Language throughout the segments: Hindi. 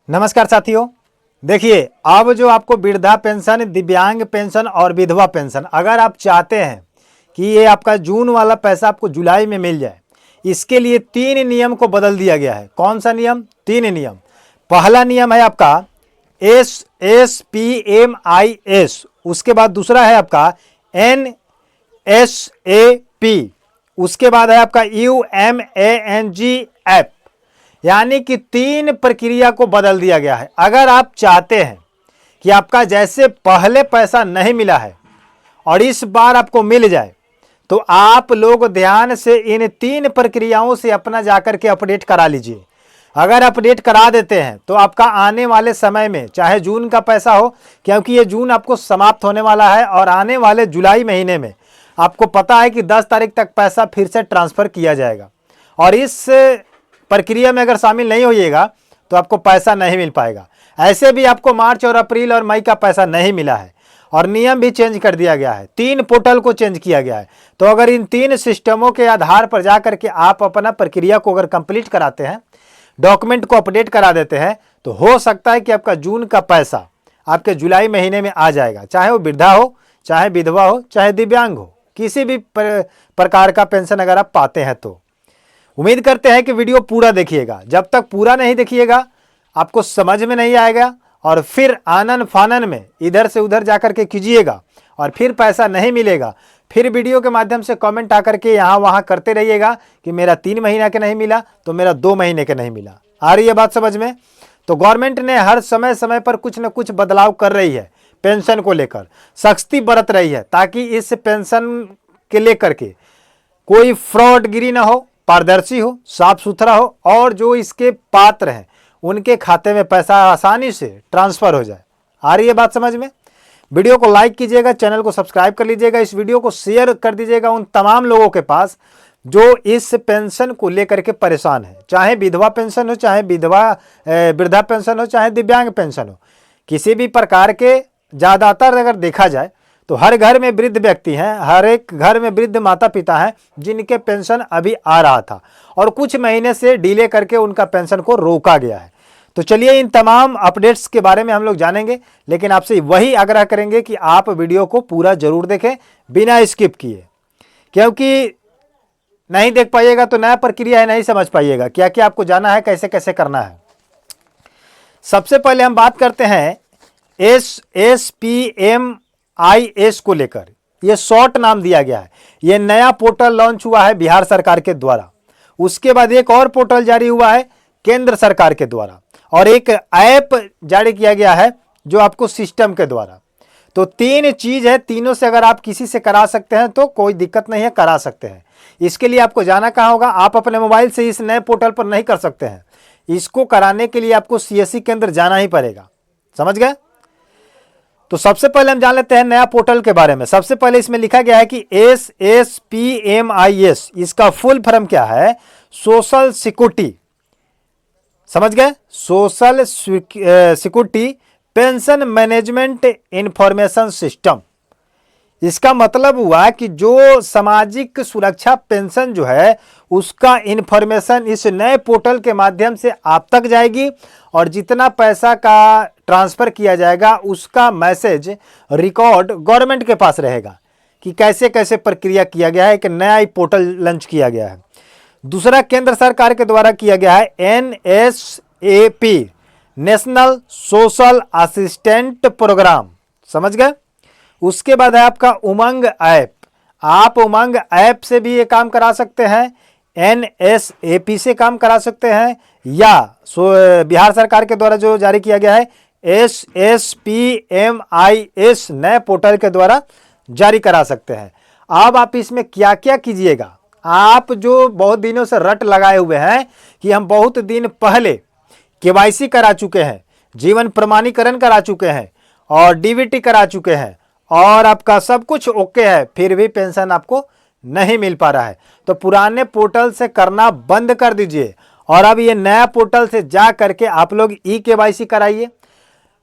नमस्कार साथियों, देखिए अब जो आपको वृद्धा पेंशन, दिव्यांग पेंशन और विधवा पेंशन, अगर आप चाहते हैं कि ये आपका जून वाला पैसा आपको जुलाई में मिल जाए, इसके लिए 3 नियम को बदल दिया गया है। कौन सा नियम? 3 नियम। पहला नियम है आपका SSPMIS, उसके बाद दूसरा है आपका NSAP, उसके बाद है आपका UMANG। यानी कि 3 प्रक्रिया को बदल दिया गया है। अगर आप चाहते हैं कि आपका जैसे पहले पैसा नहीं मिला है और इस बार आपको मिल जाए, तो आप लोग ध्यान से इन 3 प्रक्रियाओं से अपना जाकर के अपडेट करा लीजिए। अगर अपडेट करा देते हैं तो आपका आने वाले समय में, चाहे जून का पैसा हो, क्योंकि ये जून आपको समाप्त होने वाला है और आने वाले जुलाई महीने में आपको पता है कि 10 तारीख तक पैसा फिर से ट्रांसफ़र किया जाएगा, और इस प्रक्रिया में अगर शामिल नहीं होइएगा तो आपको पैसा नहीं मिल पाएगा। ऐसे भी आपको मार्च और अप्रैल और मई का पैसा नहीं मिला है, और नियम भी चेंज कर दिया गया है। 3 पोर्टल को चेंज किया गया है। तो अगर इन 3 सिस्टमों के आधार पर जाकर के आप अपना प्रक्रिया को अगर कंप्लीट कराते हैं, डॉक्यूमेंट को अपडेट करा देते हैं, तो हो सकता है कि आपका जून का पैसा आपके जुलाई महीने में आ जाएगा। चाहे वो वृद्धा हो, चाहे विधवा हो, चाहे दिव्यांग हो, किसी भी प्रकार का पेंशन अगर आप पाते हैं तो उम्मीद करते हैं कि वीडियो पूरा देखिएगा। जब तक पूरा नहीं देखिएगा आपको समझ में नहीं आएगा, और फिर आनन फानन में इधर से उधर जाकर के कीजिएगा और फिर पैसा नहीं मिलेगा। फिर वीडियो के माध्यम से कमेंट आकर के यहाँ वहाँ करते रहिएगा कि मेरा 3 महीना के नहीं मिला, तो मेरा 2 महीने के नहीं मिला। आ रही है बात समझ में? तो गवर्नमेंट ने हर समय समय पर कुछ न कुछ बदलाव कर रही है, पेंशन को लेकर सख्ती बरत रही है, ताकि इस पेंशन के लेकर के कोई फ्रॉडगिरी ना हो, पारदर्शी हो, साफ सुथरा हो, और जो इसके पात्र हैं उनके खाते में पैसा आसानी से ट्रांसफर हो जाए। आ रही है बात समझ में? वीडियो को लाइक कीजिएगा, चैनल को सब्सक्राइब कर लीजिएगा, इस वीडियो को शेयर कर दीजिएगा उन तमाम लोगों के पास जो इस पेंशन को लेकर के परेशान है। चाहे विधवा पेंशन हो, चाहे वृद्धा पेंशन हो, चाहे दिव्यांग पेंशन हो, किसी भी प्रकार के, ज़्यादातर अगर देखा जाए तो हर घर में वृद्ध व्यक्ति हैं, हर एक घर में वृद्ध माता पिता हैं जिनके पेंशन अभी आ रहा था और कुछ महीने से डिले करके उनका पेंशन को रोका गया है। तो चलिए इन तमाम अपडेट्स के बारे में हम लोग जानेंगे, लेकिन आपसे वही आग्रह करेंगे कि आप वीडियो को पूरा जरूर देखें बिना स्किप किए, क्योंकि नहीं देख पाइएगा तो नया प्रक्रिया है, नहीं समझ पाइएगा क्या क्या आपको जाना है, कैसे कैसे करना है। सबसे पहले हम बात करते हैं SSPMIS को लेकर। ये शॉर्ट नाम दिया गया है। ये नया पोर्टल लॉन्च हुआ है बिहार सरकार के द्वारा। उसके बाद एक और पोर्टल जारी हुआ है केंद्र सरकार के द्वारा, और एक ऐप जारी किया गया है जो आपको सिस्टम के द्वारा। तो 3 चीज है, तीनों से अगर आप किसी से करा सकते हैं तो कोई दिक्कत नहीं है, करा सकते हैं। इसके लिए आपको जाना कहाँ होगा? आप अपने मोबाइल से इस नए पोर्टल पर नहीं कर सकते हैं। इसको कराने के लिए आपको CSC केंद्र जाना ही पड़ेगा। समझ गए? तो सबसे पहले हम जान लेते हैं नया पोर्टल के बारे में। सबसे पहले इसमें लिखा गया है कि SSPMIS, इसका फुल फॉर्म क्या है? Social security. समझ गए? Social security pension management information system. इसका मतलब हुआ कि जो सामाजिक सुरक्षा पेंशन जो है उसका इंफॉर्मेशन इस नए पोर्टल के माध्यम से आप तक जाएगी, और जितना पैसा का ट्रांसफ़र किया जाएगा उसका मैसेज रिकॉर्ड गवर्नमेंट के पास रहेगा कि कैसे कैसे प्रक्रिया किया गया है। एक नया पोर्टल लॉन्च किया गया है। दूसरा केंद्र सरकार के द्वारा किया गया है NSAP, national social assistant program. समझ गए? उसके बाद है आपका उमंग ऐप। आप उमंग ऐप से भी ये काम करा सकते हैं, NSAP से काम करा सकते हैं, या बिहार सरकार के द्वारा जो जारी किया गया है SSPMIS नए पोर्टल के द्वारा जारी करा सकते हैं। अब आप इसमें क्या क्या कीजिएगा? आप जो बहुत दिनों से रट लगाए हुए हैं कि हम बहुत दिन पहले KYC करा चुके हैं, जीवन प्रमाणीकरण करा चुके हैं, और DBT करा चुके हैं, और आपका सब कुछ ओके है, फिर भी पेंशन आपको नहीं मिल पा रहा है, तो पुराने पोर्टल से करना बंद कर दीजिए और अब ये नया पोर्टल से जा करके आप लोग KYC कराइए।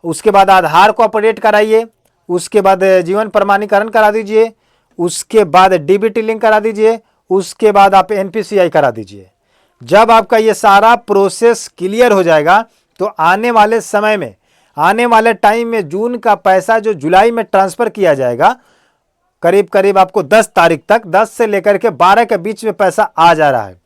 उसके बाद आधार को अपडेट कराइए, उसके बाद जीवन प्रमाणीकरण करा दीजिए, उसके बाद DBT लिंक करा दीजिए, उसके बाद आप NPCI करा दीजिए। जब आपका ये सारा प्रोसेस क्लियर हो जाएगा तो आने वाले समय में, आने वाले टाइम में जून का पैसा जो जुलाई में ट्रांसफ़र किया जाएगा, करीब करीब आपको 10 तारीख तक, 10 से लेकर के 12 के बीच में पैसा आ जा रहा है।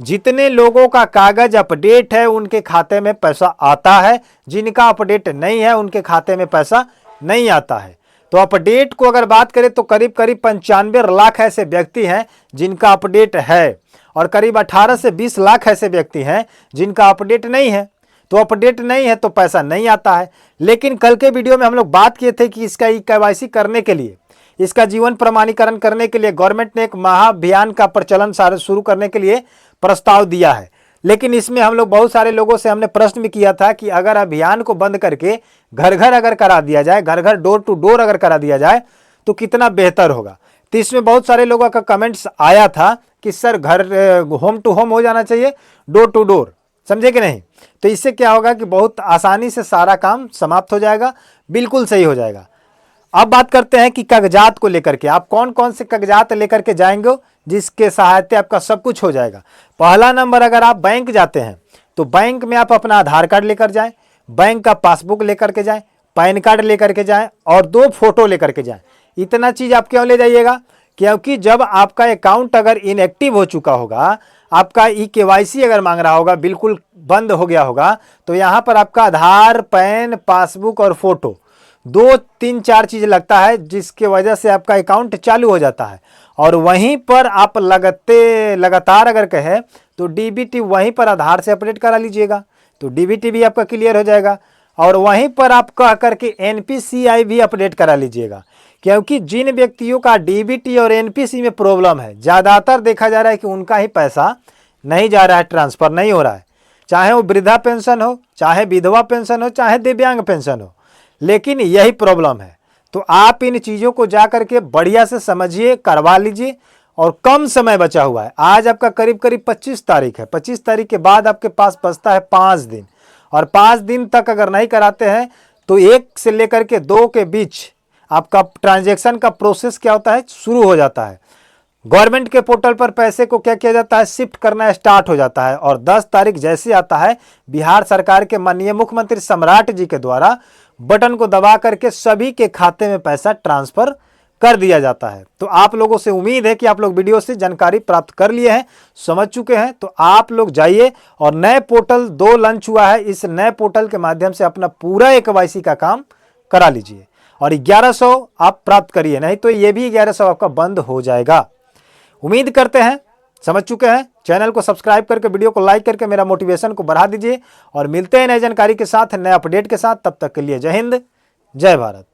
जितने लोगों का कागज अपडेट है उनके खाते में पैसा आता है, जिनका अपडेट नहीं है उनके खाते में पैसा नहीं आता है। तो अपडेट को अगर बात करें तो करीब करीब 95 लाख ऐसे व्यक्ति हैं जिनका अपडेट है, और करीब 18 से 20 लाख ऐसे व्यक्ति हैं जिनका अपडेट नहीं है। तो अपडेट नहीं है तो पैसा नहीं आता है। लेकिन कल के वीडियो में हम लोग बात किए थे कि इसका KYC करने के लिए, इसका जीवन प्रमाणीकरण करने के लिए गवर्नमेंट ने एक महाअभियान का प्रचलन शुरू करने के लिए प्रस्ताव दिया है। लेकिन इसमें हम लोग बहुत सारे लोगों से हमने प्रश्न भी किया था कि अगर अभियान को बंद करके घर घर अगर करा दिया जाए, घर घर डोर टू डोर अगर करा दिया जाए तो कितना बेहतर होगा। तो इसमें बहुत सारे लोगों का कमेंट्स आया था कि सर घर होम टू होम हो जाना चाहिए, डोर टू डोर, समझे कि नहीं। तो इससे क्या होगा कि बहुत आसानी से सारा काम समाप्त हो जाएगा, बिल्कुल सही हो जाएगा। अब बात करते हैं कि कागजात को लेकर के आप कौन कौन से कागजात लेकर के जाएंगे जिसके सहायता आपका सब कुछ हो जाएगा। पहला नंबर, अगर आप बैंक जाते हैं तो बैंक में आप अपना आधार कार्ड लेकर जाएं, बैंक का पासबुक लेकर के जाएं, पैन कार्ड लेकर के जाएं और 2 फोटो लेकर के जाएं। इतना चीज़ आप क्यों ले जाइएगा? क्योंकि जब आपका अकाउंट अगर इनएक्टिव हो चुका होगा, आपका KYC अगर मांग रहा होगा, बिल्कुल बंद हो गया होगा, तो यहाँ पर आपका आधार, पैन, पासबुक और फोटो 2, 3, 4 चीज़ लगता है, जिसके वजह से आपका अकाउंट चालू हो जाता है। और वहीं पर आप लगातार अगर कहें तो DBT वहीं पर आधार से अपडेट करा लीजिएगा, तो DBT भी आपका क्लियर हो जाएगा। और वहीं पर आप कह करके NPCI भी अपडेट करा लीजिएगा, क्योंकि जिन व्यक्तियों का DBT और NPC में प्रॉब्लम है, ज़्यादातर देखा जा रहा है कि उनका ही पैसा नहीं जा रहा है, ट्रांसफ़र नहीं हो रहा है, चाहे वो वृद्धा पेंशन हो, चाहे विधवा पेंशन हो, चाहे दिव्यांग पेंशन हो, लेकिन यही प्रॉब्लम है। तो आप इन चीज़ों को जा करके बढ़िया से समझिए, करवा लीजिए। और कम समय बचा हुआ है, आज आपका करीब करीब 25 तारीख है, 25 तारीख के बाद आपके पास बचता है 5 दिन, और 5 दिन तक अगर नहीं कराते हैं तो 1 से लेकर के 2 के बीच आपका ट्रांजैक्शन का प्रोसेस क्या होता है, शुरू हो जाता है। गवर्नमेंट के पोर्टल पर पैसे को क्या किया जाता है, शिफ्ट करना स्टार्ट हो जाता है। और 10 तारीख जैसे आता है, बिहार सरकार के माननीय मुख्यमंत्री सम्राट जी के द्वारा बटन को दबा करके सभी के खाते में पैसा ट्रांसफ़र कर दिया जाता है। तो आप लोगों से उम्मीद है कि आप लोग वीडियो से जानकारी प्राप्त कर लिए हैं, समझ चुके हैं। तो आप लोग जाइए और नए पोर्टल 2 लॉन्च हुआ है, इस नए पोर्टल के माध्यम से अपना पूरा KYC का काम करा लीजिए और 1100 आप प्राप्त करिए, नहीं तो ये भी 1100 आपका बंद हो जाएगा। उम्मीद करते हैं समझ चुके हैं। चैनल को सब्सक्राइब करके वीडियो को लाइक करके मेरा मोटिवेशन को बढ़ा दीजिए, और मिलते हैं नई जानकारी के साथ, नए अपडेट के साथ। तब तक के लिए जय हिंद, जय भारत।